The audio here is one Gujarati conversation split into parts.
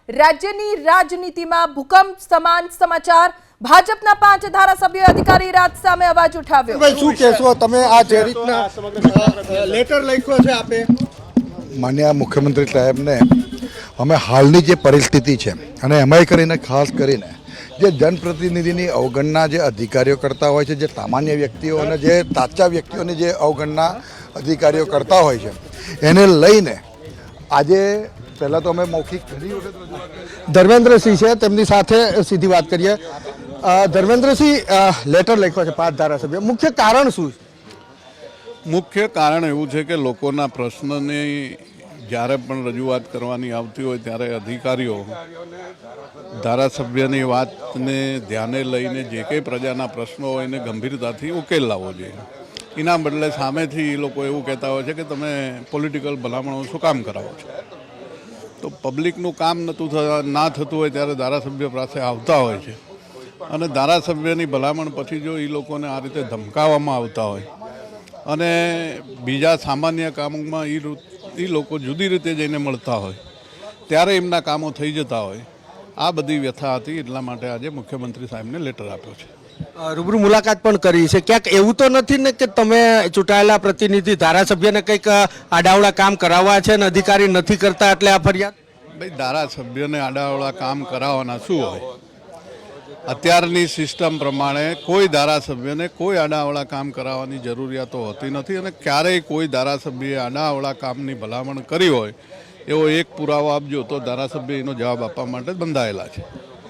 રાજ્યની રાજનીતિમાં ભૂકંપ સમાન સમાચાર ભાજપના 5 ધારાસભ્યોએ અધિકારી રાજ સામે અવાજ ઉઠાવ્યો। ભાઈ શું કહેશો તમે આ જે રીતના લેટર લખ્યો છે આપે માનનીય મુખ્યમંત્રી સાહેબને અમે હાલની જે પરિસ્થિતિ છે અને એમાંય કરીને ખાસ કરીને જે જનપ્રતિનિધિની અવગણના જે અધિકારીઓ કરતા હોય છે, જે સામાન્ય વ્યક્તિઓ અને જે સાચા વ્યક્તિઓની જે અવગણના અધિકારીઓ કરતા હોય છે, એને લઈને આજે પહેલાં તો અમે મૌખિક ઘણી વખત ધર્મેન્દ્રસિંહ છે તેમની સાથે સીધી વાત કરીએ। ધર્મેન્દ્રસિંહ, લેટર લખ્યો છે 5 ધારાસભ્યો, મુખ્ય કારણ શું છે? મુખ્ય કારણ એવું છે કે લોકોના પ્રશ્નની જ્યારે પણ રજૂઆત કરવાની આવતી હોય ત્યારે અધિકારીઓ ધારાસભ્યની વાતને ધ્યાને લઈને જે કંઈ પ્રજાના પ્રશ્નો હોય એને ગંભીરતાથી ઉકેલ લાવવો જોઈએ। એના બદલે સામેથી એ લોકો એવું કહેતા હોય છે કે તમે પોલિટિકલ ભલામણો શું કામ કરાવો છો। તો પબ્લિકનું કામ ના થતું હોય ત્યારે ધારાસભ્ય પાસે આવતા હોય છે અને ધારાસભ્યની ભલામણ પછી જો એ લોકોને આ રીતે ધમકાવવામાં આવતા હોય અને બીજા સામાન્ય કામોમાં એ લોકો જુદી રીતે જઈને મળતા હોય ત્યારે એમના કામો થઈ જતા હોય, આ બધી વ્યથા હતી। એટલા માટે આજે મુખ્યમંત્રી સાહેબને લેટર આપ્યો છે। રૂબરૂ મુલાકાત પણ કરી છે, ક્યાંક એવું તો નથી ને કે તમે ચૂંટાયેલા પ્રતિનિધિ ધારાસભ્યને કંઈક આડાવડા કામ કરાવવા છે ને અધિકારી નથી કરતા એટલે આ ફરિયાદ? ભાઈ, ધારાસભ્યને આડાવડા કામ કરાવવાના શું હોય? અત્યારની સિસ્ટમ પ્રમાણે કોઈ ધારાસભ્યને કોઈ આડાવડા કામ કરાવવાની જરૂરિયાતો હોતી નથી અને ક્યારેય કોઈ ધારાસભ્યએ આડાવડા કામની ભલામણ કરી હોય એવો એક પુરાવો આપજો તો ધારાસભ્ય એનો જવાબ આપવા માટે બંધાયેલા છે।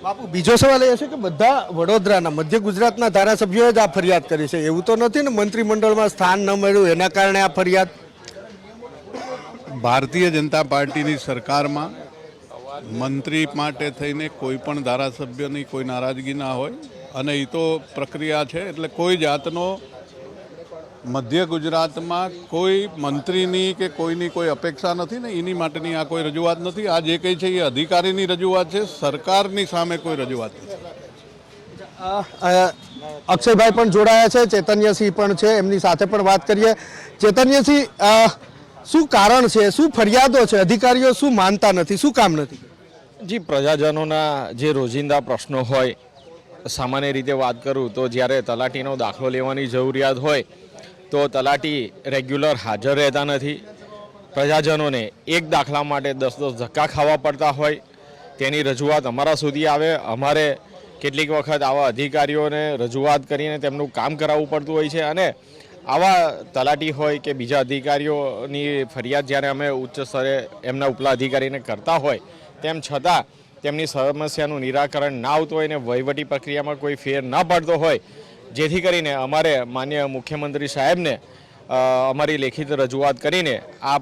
બાપુ, બીજો સવાલ એ છે કે બધા વડોદરાના, મધ્ય ગુજરાતના ધારાસભ્યોએ જ આ ફરિયાદ કરી છે, એવું તો નથી ને મંત્રીમંડળમાં સ્થાન ન મળ્યું એના કારણે આ ફરિયાદ? ભારતીય જનતા પાર્ટીની સરકારમાં મંત્રી માટે થઈને કોઈ પણ ધારાસભ્યની કોઈ નારાજગી ના હોય અને એ તો પ્રક્રિયા છે। એટલે કોઈ જાતનો મધ્ય ગુજરાતમાં કોઈ મંત્રીની કે કોઈની કોઈ અપેક્ષા નથી ને એની માટેની આ કોઈ રજૂઆત નથી। આ જે કંઈ છે એ અધિકારીની રજૂઆત છે, સરકારની સામે કોઈ રજૂઆત નથી। અક્ષયભાઈ પણ જોડાયા છે, ચૈતન્યસિંહ પણ છે, એમની સાથે પણ વાત કરીએ। ચૈતન્યસિંહ, શું કારણ છે, શું ફરિયાદો છે, અધિકારીઓ શું માનતા નથી, શું કામ નથી? જી, પ્રજાજનોના જે રોજિંદા પ્રશ્નો હોય, સામાન્ય રીતે વાત કરું તો જ્યારે તલાટીનો દાખલો લેવાની જરૂરિયાત હોય તો તલાટી રેગ્યુલર હાજર રહેતા નથી। પ્રજાજનોને એક દાખલા માટે 10-10 ધક્કા ખાવા પડતા હોય, તેની રજૂઆત અમારા સુધી આવે। અમારે કેટલીક વખત આવા અધિકારીઓને રજૂઆત કરીને તેમનું કામ કરાવવું પડતું હોય છે અને આવા તલાટી હોય કે બીજા અધિકારીઓની ફરિયાદ જ્યારે અમે ઉચ્ચ સ્તરે એમના ઉપલા અધિકારીને કરતા હોય તેમ છતાં તેમની સમસ્યાનું નિરાકરણ ના આવતું હોય ને વહીવટી પ્રક્રિયામાં કોઈ ફેર ના પડતો હોય, જેથી કરીને અમારે માનનીય મુખ્યમંત્રી સાહેબને અમારી લેખિત રજૂઆત કરીને આ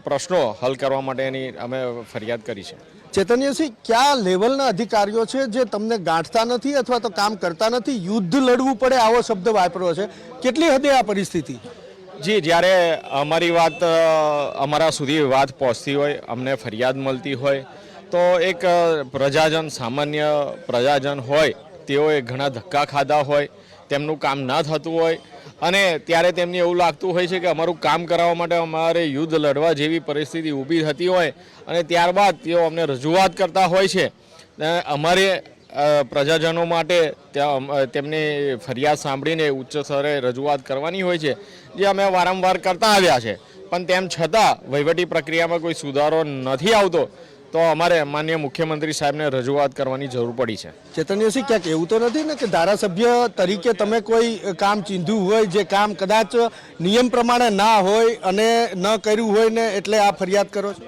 પ્રશ્નો હલ કરવા માટેની અમે ફરિયાદ કરી છે। ચૈતન્યસિંહ, કયા લેવલના અધિકારીઓ છે જે તમને ગાંઠતા નથી અથવા તો કામ કરતા નથી, યુદ્ધ લડવું પડે આવો શબ્દ વાપર્યો છે, કેટલી હદે આ પરિસ્થિતિ? જી, જ્યારે અમારી વાત અમારા સુધી વાત પહોંચતી હોય, અમને ફરિયાદ મળતી હોય તો એક પ્રજાજન, સામાન્ય પ્રજાજન હોય, તેઓએ ઘણા ધક્કા ખાધા હોય, તેમનું કામ ના થતું હોય અને ત્યારે તેમને એવું લાગતું હોય છે કે અમારું કામ કરાવવા માટે અમારે યુદ્ધ લડવા જેવી પરિસ્થિતિ ઊભી થતી હોય અને ત્યારબાદ તેઓ અમને રજૂઆત કરતા હોય છે। અમારે પ્રજાજનો માટે તેમની ફરિયાદ સાંભળીને ઉચ્ચ સ્તરે રજૂઆત કરવાની હોય છે, જે અમે વારંવાર કરતા આવ્યા છે, પણ તેમ છતાં વહીવટી પ્રક્રિયામાં કોઈ સુધારો નથી આવતો તો અમારે માનનીય મુખ્યમંત્રી સાહેબને રજૂઆત કરવાની જરૂર પડી છે। ચૈતન્યસિંહ, ક્યાંક એવું તો નથી ને કે ધારાસભ્ય તરીકે તમે કોઈ કામ ચીંધ્યું હોય, જે કામ કદાચ નિયમ પ્રમાણે ના હોય અને ન કર્યું હોય ને એટલે આ ફરિયાદ કરો છો?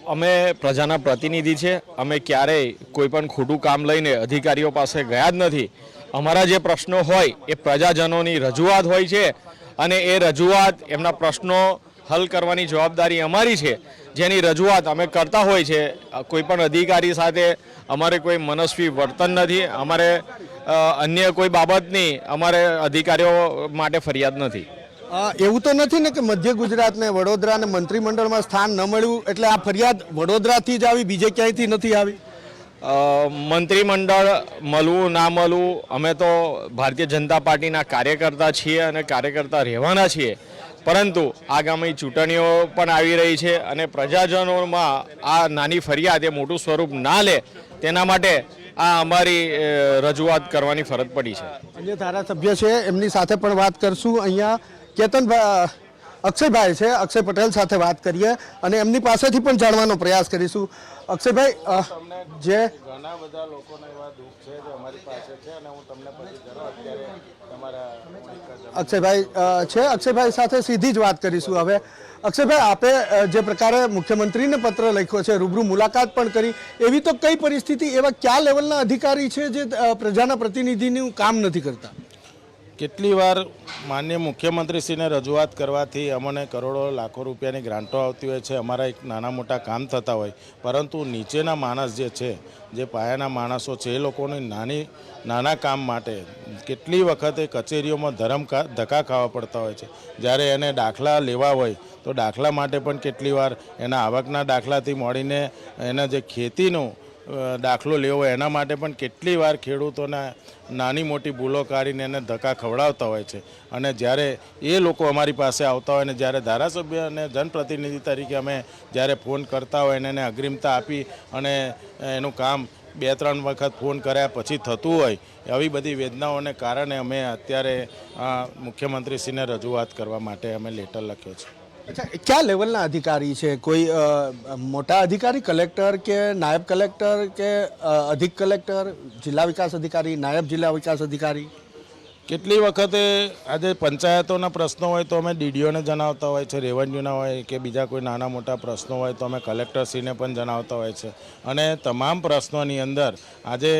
અમે પ્રજાના પ્રતિનિધિ છે, અમે ક્યારેય કોઈ પણ ખોટું કામ લઈને અધિકારીઓ પાસે ગયા જ નથી। અમારા જે પ્રશ્નો હોય એ પ્રજાજનોની રજૂઆત હોય છે અને એ રજૂઆત, એમના પ્રશ્નો હલ કરવાની જવાબદારી અમારી છે, જેની રજૂઆત અમે કરતા હોય છે। કોઈ પણ અધિકારી સાથે અમારે કોઈ મનસ્વી વર્તન નથી, અમારે અન્ય કોઈ બાબતની અમારે અધિકારીઓ માટે ફરિયાદ નથી। એવું તો નથી ને કે મધ્ય ગુજરાતને, વડોદરાને મંત્રીમંડળમાં સ્થાન ન મળ્યું એટલે આ ફરિયાદ વડોદરાથી જ આવી, બીજે ક્યાંયથી નથી આવી? મંત્રીમંડળ મળવું ના મળવું, અમે તો ભારતીય જનતા પાર્ટીના કાર્યકર્તા છીએ અને કાર્યકર્તા રહેવાના છીએ, પરંતુ આગામી ચૂંટણીઓ પણ આવી રહી છે અને પ્રજાજનોમાં આ નાની ફરિયાદ એ મોટું સ્વરૂપ ના લે તેના માટે આ અમારી રજૂઆત કરવાની ફરજ પડી છે. અન્ય ધારાસભ્ય છે એમની સાથે પણ વાત કરશું. અહીંયા કેતનભાઈ અક્ષયભાઈ છે, અક્ષય પટેલ સાથે વાત કરીએ અને એમની પાસેથી પણ જાણવાનો પ્રયાસ કરીશું. અક્ષયભાઈ, જે ઘણા બધા લોકોને એવા દુઃખ છે જે અમારી પાસે છે અને હું તમને પછી જરો અત્યારે તમારા અક્ષયભાઈ સાથે સીધી જ વાત કરીશું. હવે અક્ષયભાઈ, આપે જે પ્રકારે મુખ્યમંત્રીને પત્ર લખ્યો છે, રૂબરૂ મુલાકાત પણ કરી, એવી તો કઈ પરિસ્થિતિ, એવા કયા લેવલના અધિકારી છે જે પ્રજાના પ્રતિનિધિનું કામ નથી કરતા? કેટલી વાર માનનીય મુખ્યમંત્રીશ્રીને રજૂઆત કરવાથી અમને કરોડો લાખો રૂપિયાની ગ્રાન્ટો આવતી હોય છે, અમારા એક નાના મોટા કામ થતા હોય, પરંતુ નીચેના માણસ જે છે, જે પાયાના માણસો છે, એ લોકોને નાના કામ માટે કેટલી વખતે કચેરીઓમાં ધક્કા ખાવા પડતા હોય છે. જ્યારે એને દાખલા લેવા હોય તો દાખલા માટે પણ કેટલી વાર એના આવકના દાખલાથી મળીને એના જે ખેતીનું દાખલો લેવો હોય એના માટે પણ કેટલી વાર ખેડૂતોને નાની મોટી ભૂલો કાઢીને એને ધક્કા ખવડાવતા હોય છે. અને જ્યારે એ લોકો અમારી પાસે આવતા હોય ને જ્યારે ધારાસભ્ય અને જનપ્રતિનિધિ તરીકે અમે જ્યારે ફોન કરતા હોય ને એને અગ્રિમતા આપી અને એનું કામ 2-3 વખત ફોન કર્યા પછી થતું હોય, આવી બધી વેદનાઓને કારણે અમે અત્યારે મુખ્યમંત્રીશ્રીને રજૂઆત કરવા માટે અમે લેટર લખ્યો છે. અચ્છા, કયા લેવલના અધિકારી છે? કોઈ મોટા અધિકારી, કલેક્ટર કે નાયબ કલેક્ટર કે અધિક કલેક્ટર, જિલ્લા વિકાસ અધિકારી, નાયબ જિલ્લા વિકાસ અધિકારી? કેટલી વખતે આજે પંચાયતોના પ્રશ્નો હોય તો અમે ડીડીઓને જણાવતા હોય છે, રેવન્યુના હોય કે બીજા કોઈ નાના મોટા પ્રશ્નો હોય તો અમે કલેક્ટરશ્રીને પણ જણાવતા હોય છે. અને તમામ પ્રશ્નોની અંદર આજે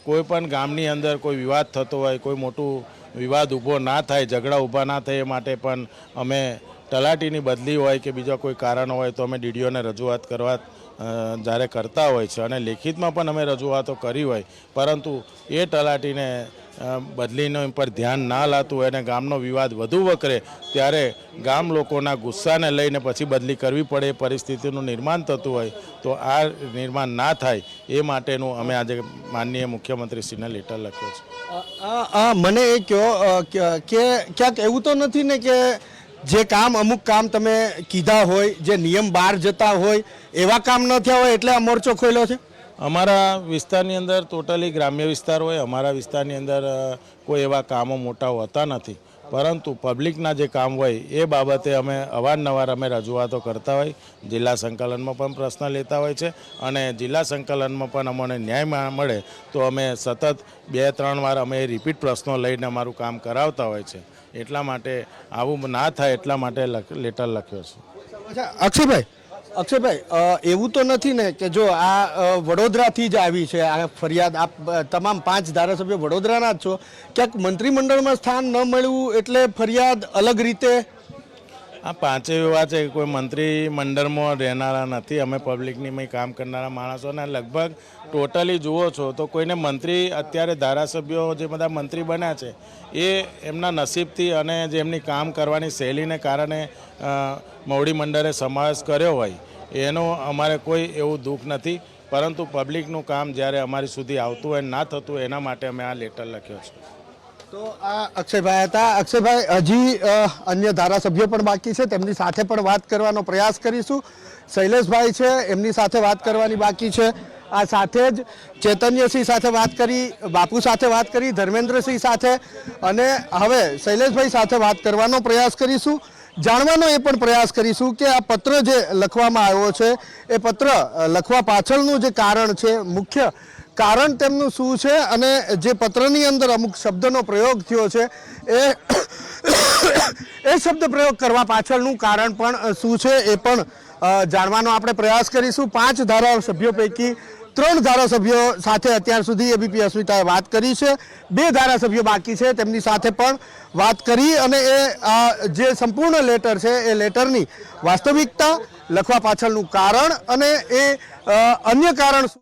કોઈ પણ ગામની અંદર કોઈ વિવાદ થતો હોય, કોઈ મોટું વિવાદ ઊભો ના થાય, ઝઘડા ઊભા ના થાય, એ માટે પણ અમે તલાટીની બદલી હોય કે બીજા કોઈ કારણો હોય તો અમે ડીડીઓને રજૂઆત કરવા જ્યારે કરતા હોય છે. અને લેખિતમાં પણ અમે રજૂઆતો કરી હોય, પરંતુ એ તલાટીને બદલીનો પર ધ્યાન ના લાતું હોય અને ગામનો વિવાદ વધુ વકરે ત્યારે ગામ લોકોના ગુસ્સાને લઈને પછી બદલી કરવી પડે એ પરિસ્થિતિનું નિર્માણ થતું હોય, તો આ નિર્માણ ના થાય એ માટેનું અમે આજે માનનીય મુખ્યમંત્રીશ્રીને લેટર લખ્યો છે. મને એ કહો કે ક્યાંક એવું તો નથી ને કે જે કામ અમુક કામ તમે કીધા હોય, જે નિયમ બહાર જતા હોય, એવા કામ ન થયા હોય એટલે આ મોરચો ખોલ્યો છે? અમારા વિસ્તારની અંદર ટોટલી ગ્રામ્ય વિસ્તાર હોય, અમારા વિસ્તારની અંદર કોઈ એવા કામો મોટા હોતા નથી, પરંતુ પબ્લિકના જે કામ હોય એ બાબતે અમે અવારનવાર અમે રજૂઆતો કરતા હોય, જિલ્લા સંકલનમાં પણ પ્રશ્ન લેતા હોય છે અને જિલ્લા સંકલનમાં પણ અમને ન્યાય મળે તો અમે સતત 2-3 વાર અમે રિપીટ પ્રશ્નો લઈને અમારું કામ કરાવતા હોય છે. એટલા માટે આવું ના થાય એટલા માટે લેટર લખ્યો છે. અચ્છા, અક્ષયભાઈ, એવું તો નથી ને કે જો આ વડોદરાથી જ આવી છે આ ફરિયાદ? આપ તમામ 5 ધારાસભ્યો વડોદરાના જ છો, ક્યાંક મંત્રીમંડળમાં સ્થાન ન મળ્યું એટલે ફરિયાદ અલગ રીતે? આ 5 એવા છે, કોઈ મંત્રીમંડળમાં રહેનારા નથી, અમે પબ્લિકની કામ કરનારા માણસોને લગભગ ટોટલી જુઓ છો તો કોઈને મંત્રી, અત્યારે ધારાસભ્યો જે બધા મંત્રી બન્યા છે એ એમના નસીબથી અને જે એમની કામ કરવાની શૈલીને કારણે મોવડી મંડળે સમાવેશ કર્યો હોય, એનો અમારે કોઈ એવું દુઃખ નથી, પરંતુ પબ્લિકનું કામ જ્યારે અમારી સુધી આવતું હોય ના થતું હોય એના માટે અમે આ લેટર લખ્યો છે. તો આ અક્ષયભાઈ હતા. અક્ષયભાઈ, હજી અન્ય ધારાસભ્યો પણ બાકી છે, તેમની સાથે પણ વાત કરવાનો પ્રયાસ કરીશું. શૈલેષભાઈ છે, એમની સાથે વાત કરવાની બાકી છે. આ સાથે જ ચૈતન્યસિંહ સાથે વાત કરી, બાપુ સાથે વાત કરી, ધર્મેન્દ્રસિંહ સાથે, અને હવે શૈલેષભાઈ સાથે વાત કરવાનો પ્રયાસ કરીશું. જાણવાનો એ પણ પ્રયાસ કરીશું કે આ પત્ર જે લખવામાં આવ્યો છે એ પત્ર લખવા પાછળનું જે કારણ છે, મુખ્ય કારણ તેમનું શું છે, અને જે પત્રની અંદર અમુક શબ્દનો પ્રયોગ થયો છે એ શબ્દ પ્રયોગ કરવા પાછળનું કારણ પણ શું છે એ પણ જાણવાનો આપણે પ્રયાસ કરીશું. 5 ધારાસભ્યો પૈકી 3 ધારાસભ્યો સાથે અત્યાર સુધી એબીપી અસ્મિતાએ વાત કરી છે, 2 ધારાસભ્યો બાકી છે, તેમની સાથે પણ વાત કરી અને એ જે સંપૂર્ણ લેટર છે એ લેટરની વાસ્તવિકતા, લખવા પાછળનું કારણ અને એ અન્ય કારણ